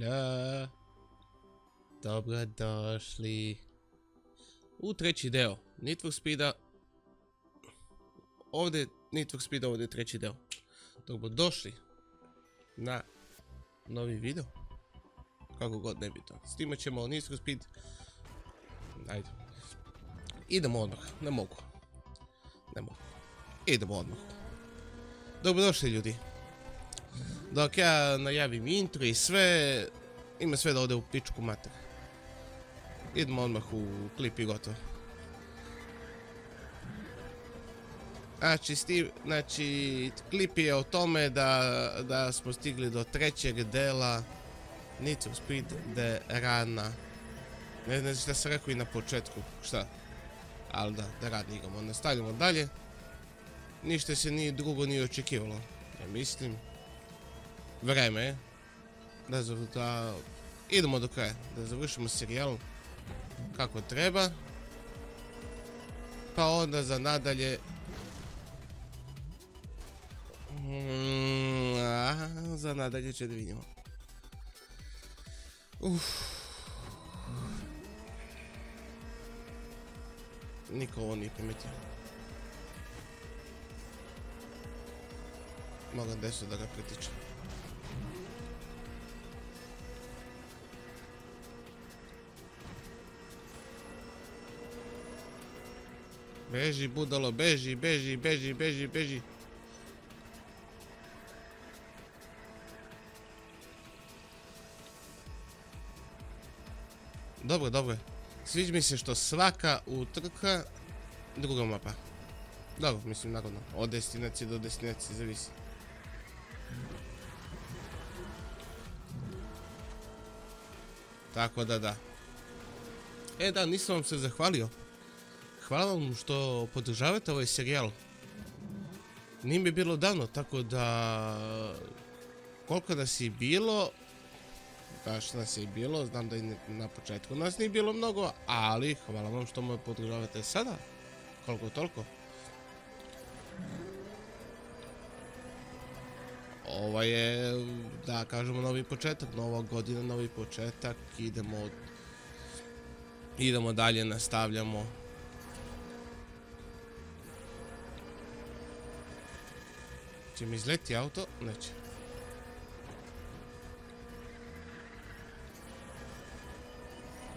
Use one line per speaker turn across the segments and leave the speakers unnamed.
Halo. Dobrodošli u treći deo Need for Speeda. Ovdje Need for Speeda, ovdje je treći deo. Dobrodošli na novi video. Kako god ne bi to. Snimat ćemo Need for Speed. Ajde. Idemo odmah. Ne mogu. Idemo odmah. Dobrodošli ljudi. Dok ja najavim intro i sve, ima sve da ode u pičku mater. Idemo odmah u klip i gotovo. Znači, klip je o tome da smo stigli do trećeg dela Need for Speed The Run. Ne znam šta sam rekao i na početku, šta? Ali da Run igramo. Nastavljamo dalje. Ništa se ni drugo nije očekivalo. Ja mislim. Vreme je da idemo do kraja, da završimo serijal kako treba, pa onda za nadalje će da vidimo. Niko ovo nije primetio. Mogu desno da ga pritičem. Beži budalo, beži. Dobro. Sviđa mi se što svaka utrka druga mapa. Dobro, mislim naravno. Od destinacije do destinacije zavisi. Tako da. Da, nisam vam se zahvalio. Hvala vam što podržavate ovaj serijal. Nije mi bilo davno, tako da koliko nas je bilo, baš nas je bilo, znam da i na početku nas nije bilo mnogo, ali hvala vam što me podržavate sada, koliko toliko. Ovo je, da kažemo, novi početak, nova godina, novi početak, idemo dalje, nastavljamo. Će mi izleti auto? Neće.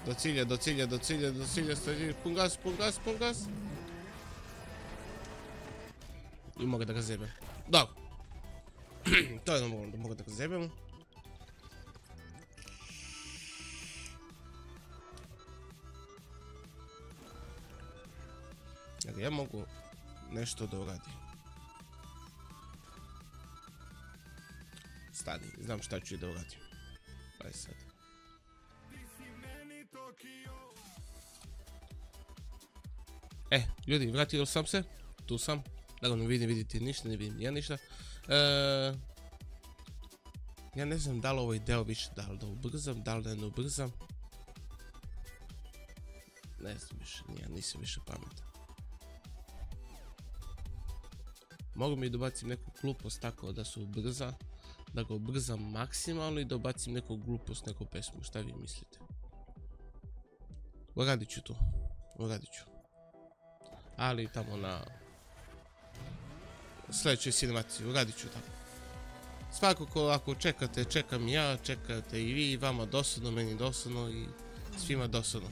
Do cilja, stavi, pun gas. I mogu da ga zebem. Dobro. To je normalno, da mogu da ga zebem. Dakle, ja mogu nešto da uradim. Stani, znam šta ću i da uradim. Aj sad. Ljudi, vratio sam se. Tu sam. Naravno vidite ništa, ne vidim ja ništa. Ja ne znam da li ovaj deo više, da li da ubrzam, da li da ne ubrzam. Ne znam više, ja nisam više pametan. Mogu mi dobacim neku glupost tako da se ubrza. Da ga ubrzam maksimalno i da ubacim neku glupost, neku pesmu, šta vi mislite? Uradit ću to, ali tamo na sljedećoj cinemaciji, uradit ću tamo. Svakako ako čekate, čekam ja, čekate i vi, vama dosadno, meni dosadno i svima dosadno.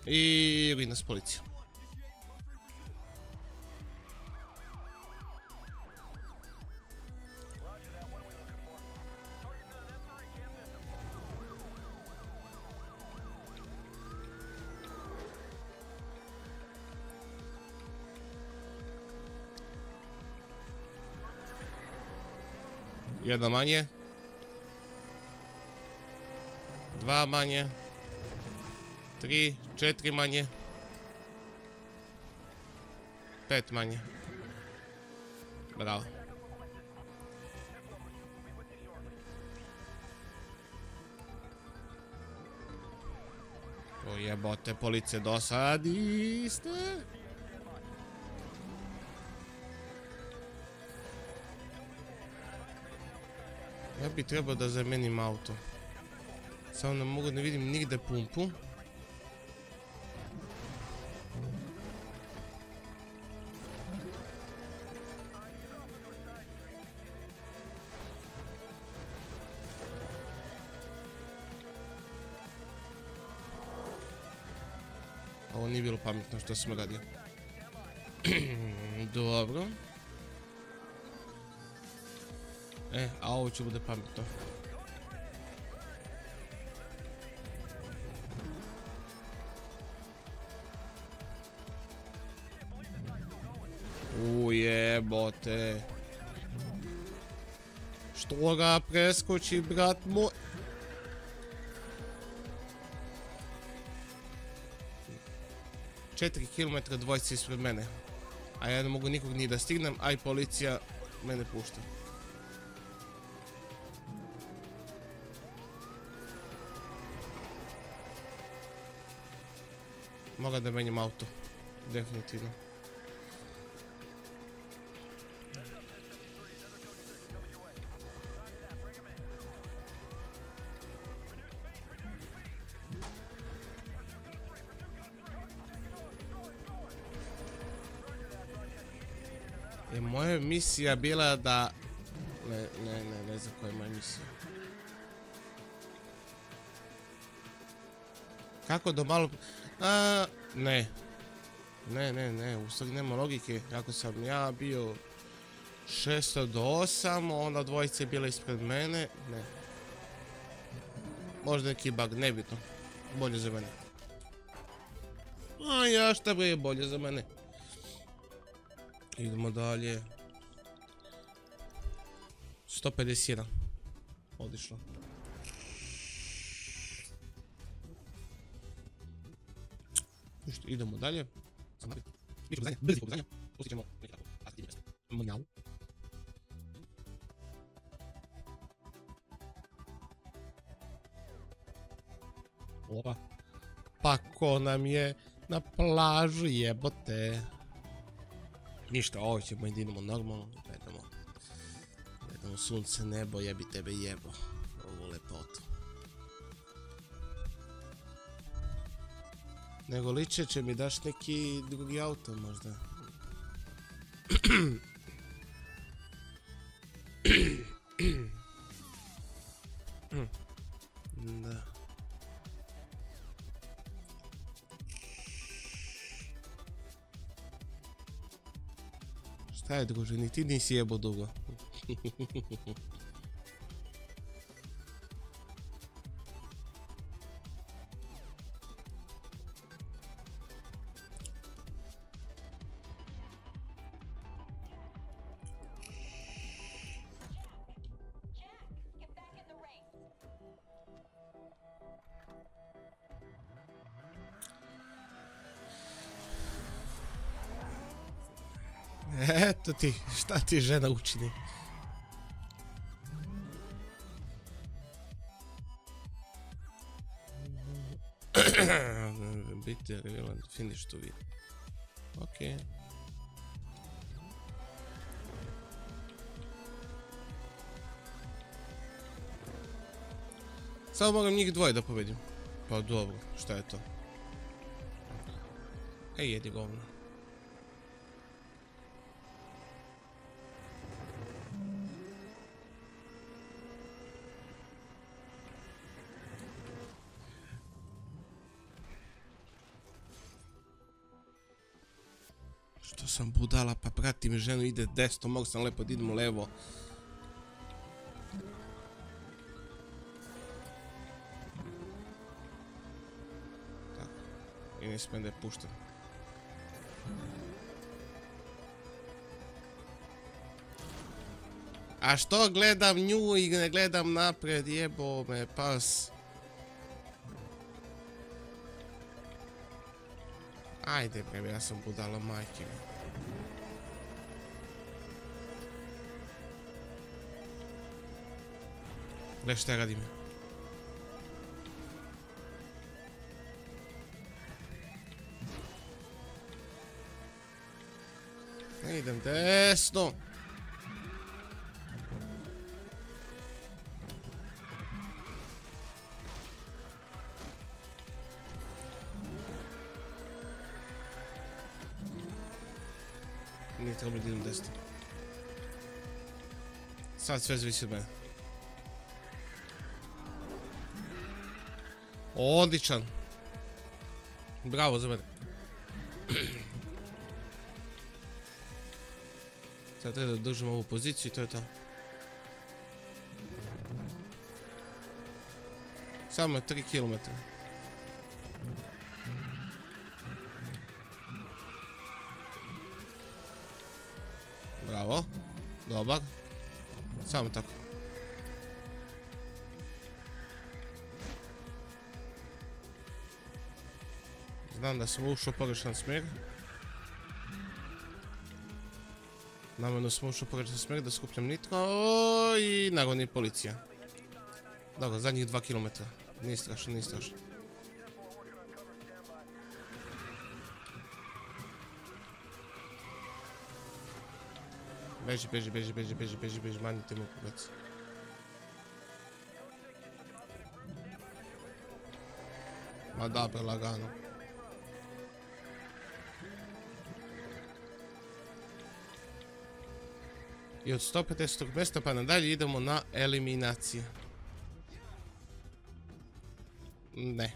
I vi nas policija. Jedna manje. Dva manje. 3, 4 manje. 5 manje. Bravo. O jebote, policije dosadiste. Ja bi trebao da zamenim auto. Samo ne mogu, ne vidim nigde pumpu. Ovo nije bilo pametno što sam radio. Dobro. A ovo će bude pametno. Ujebote. Što ga preskoči, brat moj? Četiri kilometra dvojci ispred mene. A ja ne mogu nikog ni da stignem, a i policija mene pušta. Mogu da menjam auto. Definitivno. Moja misija bila da... Ne znam koja je moja misija. Kako da malo... Ne, u stvari nema logike. Ako sam ja bio 600 do 8, onda dvojice je bila ispred mene, ne. Možda neki bug, nebitno. Bolje za mene. A ja šta bre, bolje za mene. Idemo dalje. 151. Odlično. Ništa, idemo dalje. Brzi pobuzanja. Postićemo nekako aktivno mjesto. Mnjau. Opa. Pa ko nam je na plažu, jebote. Ništa, ovo ćemo i idemo normalno. Gledamo sunce, nebo, jebi tebe jebo. Ovu lepotu. Nego liče će mi daš neki drugi auto možda. Da. Šta je druže, ni ti nisi jebo dugo. Eto ti, šta ti žena učini? Biti revealant finish to win. Ok. Samo moram njih dvoje da pobedim. Pa dobro, šta je to? Ej, jedi govno. Što sam budala, pa pratim ženu, ide desno, mogu sam lepo da idem u levo. Tako, i ne smijem da je puštam. A što gledam nju i ne gledam napred, jebo me pas. Ajde bre, ja sam budala majke mi. Gle šta radim. Ne idem desno. Nije trebalo da idem desno. Sad sve zavisi od mene. Odličan. Bravo za mene. Sad treba da držimo ovu poziciju i to je to. Samo 3 km. Bravo. Dobar. Samo tako. Znam da sam ušao u pogrešan smjer. Namjerno sam ušao u pogrešan smjer da skupljam nitro i nagoni policija. Dobro, zadnjih 2 km. Nije strašno, nije strašno. Beži, beži, beži, beži, beži, beži, beži, manjite mu kubac. Ma dobro, lagano. I od 150. mjesta pa nadalje idemo na eliminaciju. Ne.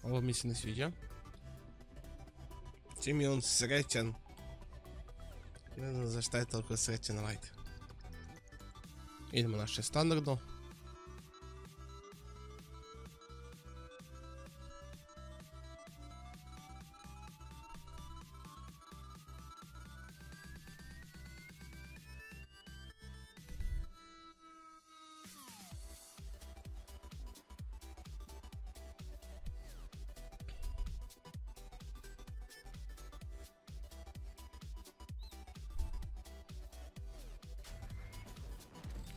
Ovo mi se ne sviđa. Čim je on srećan. Ne znam zašto je toliko srećan, ali ajde. Idemo naše standardno.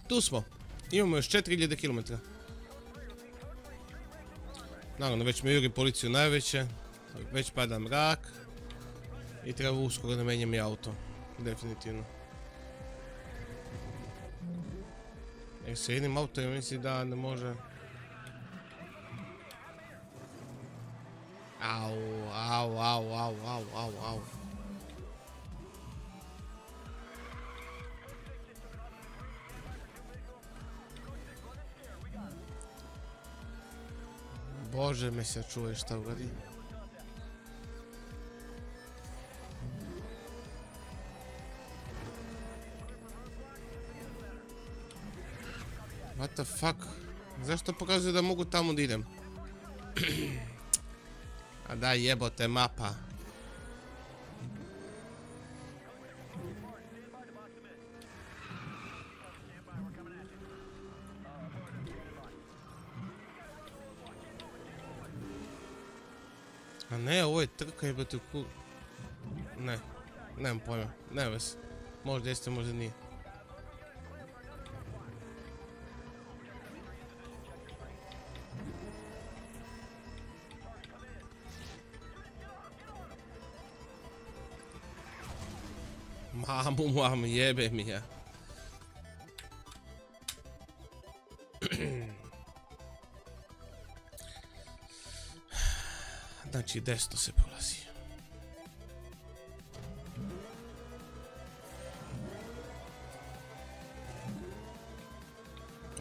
Tu smo. Imamo još 4000 km. Naravno, već me juri policiju najveće. Već pada mrak. I treba uskoro da menjam i auto. Definitivno. Jer se jednim autom misli da ne može... Au, au, au, au, au, au, au. Bože me se čuje šta uradim. What the fuck? Zašto pokazuje da mogu tamo da idem? A da jebote mapa. A ne, ovo je trka jebote u Ne, nemam pojma, nema veze. Možda jeste, možda nije. Mamu, jebe mi ja. Znači, desno se polazi.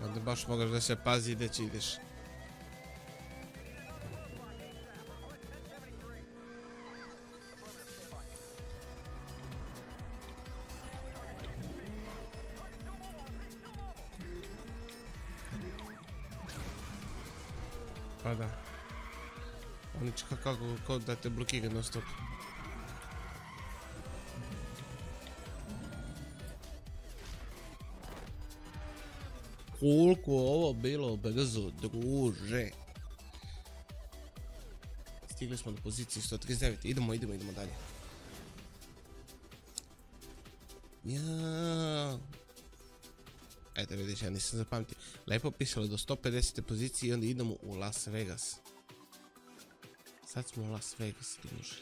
Ovdje baš mogaš da se pazi gdje će ideš. Pa da. Oni će kako da te blokira non stop. Koliko je ovo bilo brzo, druže. Stigli smo do pozicije 139, idemo dalje. Ja. Eto vidiš, ja nisam zapamtio. Lepo pisalo do 150. pozicije i onda idemo u Las Vegas. Sad smo u Las Vegas, druže.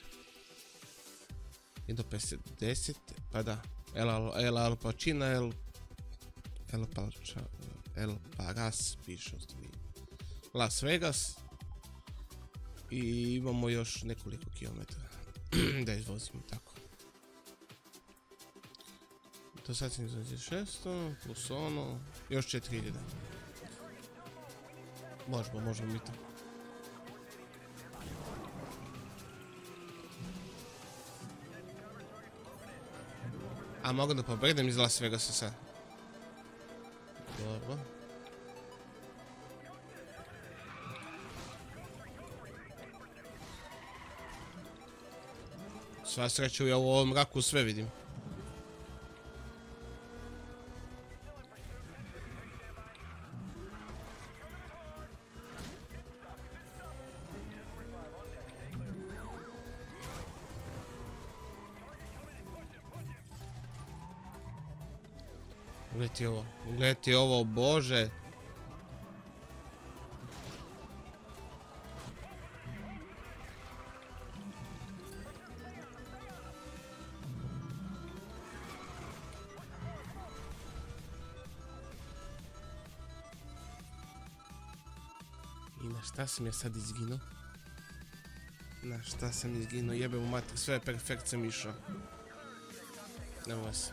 I do 50, pa da. El Al Pacino, El Paras, piše ostavi Las Vegas. I imamo još nekoliko kilometara da izvozimo tako. To sad sam izvozio 600, plus ono, još 4000. Možemo mi to. A mogu da pobredem iz Las Vegasa sad. Dobro. Sva sreća, ja u ovom mraku sve vidim. Gledajte ovo, bože. I na šta sam ja sad izginuo? Jebe mu mater, sve je perfekt sam išao. Nema se.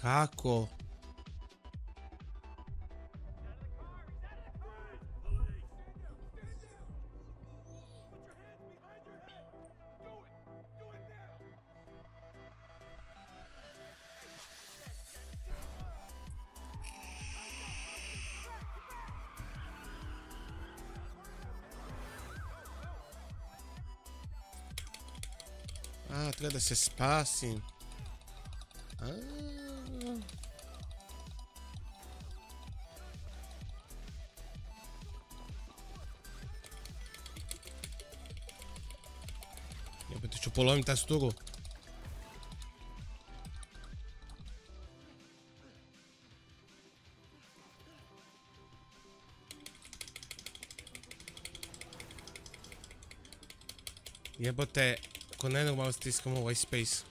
Kako? Treba da se spasim. Jebate ću polovim tasturu. Jebote, ko nenormalno stiskam ovaj space.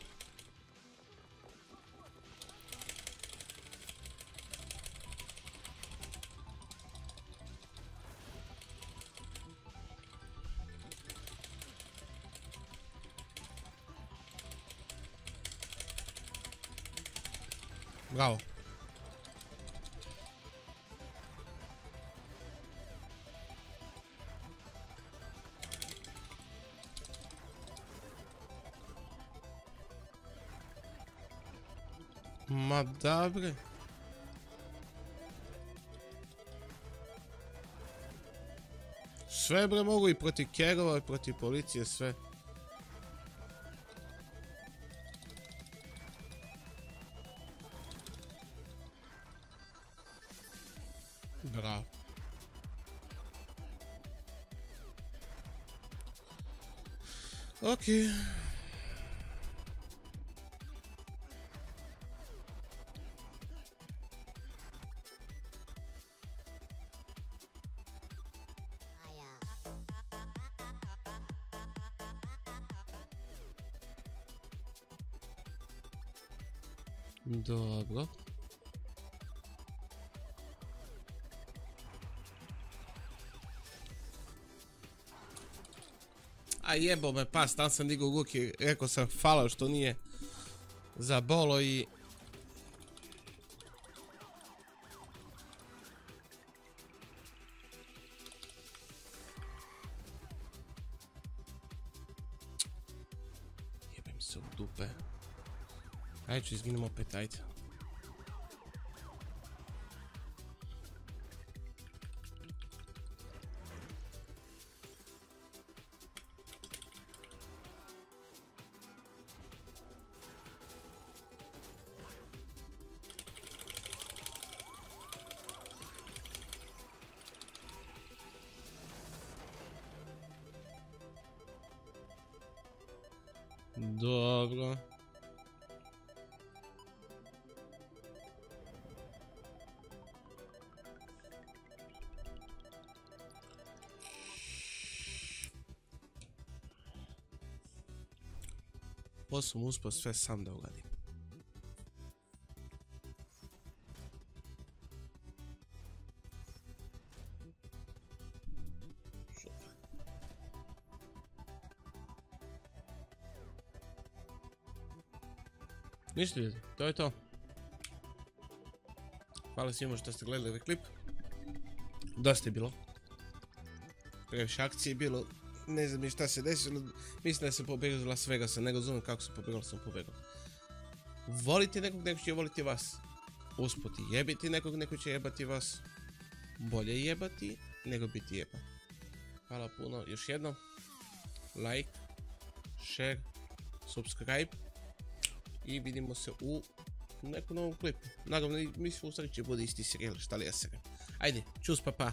Bravo. Ma da bre. Sve bre mogu i protiv kerova i protiv policije, sve. Bravo. Okej. Dobro. A jebo me pas, tam sam digao ruke, rekao sam hvala što nije zabolo i... Jebem se u dupe. Ajde ću izginem opet, ajde. Dobro. Ovo sam uspio sve sam da uradim. Ništa ljudi, to je to. Hvala svima što ste gledali ovaj klip. Dosta je bilo. Previše akcije je bilo. Ne znam ni šta se desilo. Mislim da sam pobegao iz Las Vegasa. Ne razumijem kako sam pobegao, sam pobegao. Volite nekog, neko će voliti vas. Usput jebiti nekog, neko će jebati vas. Bolje jebati nego biti jeban. Hvala puno još jednom. Like, share, subscribe. I vidimo se u nekom novom klipu. Naravno, mislim u stvari će bude isti serijal, šta li ja se. Ajde, čus, pa pa.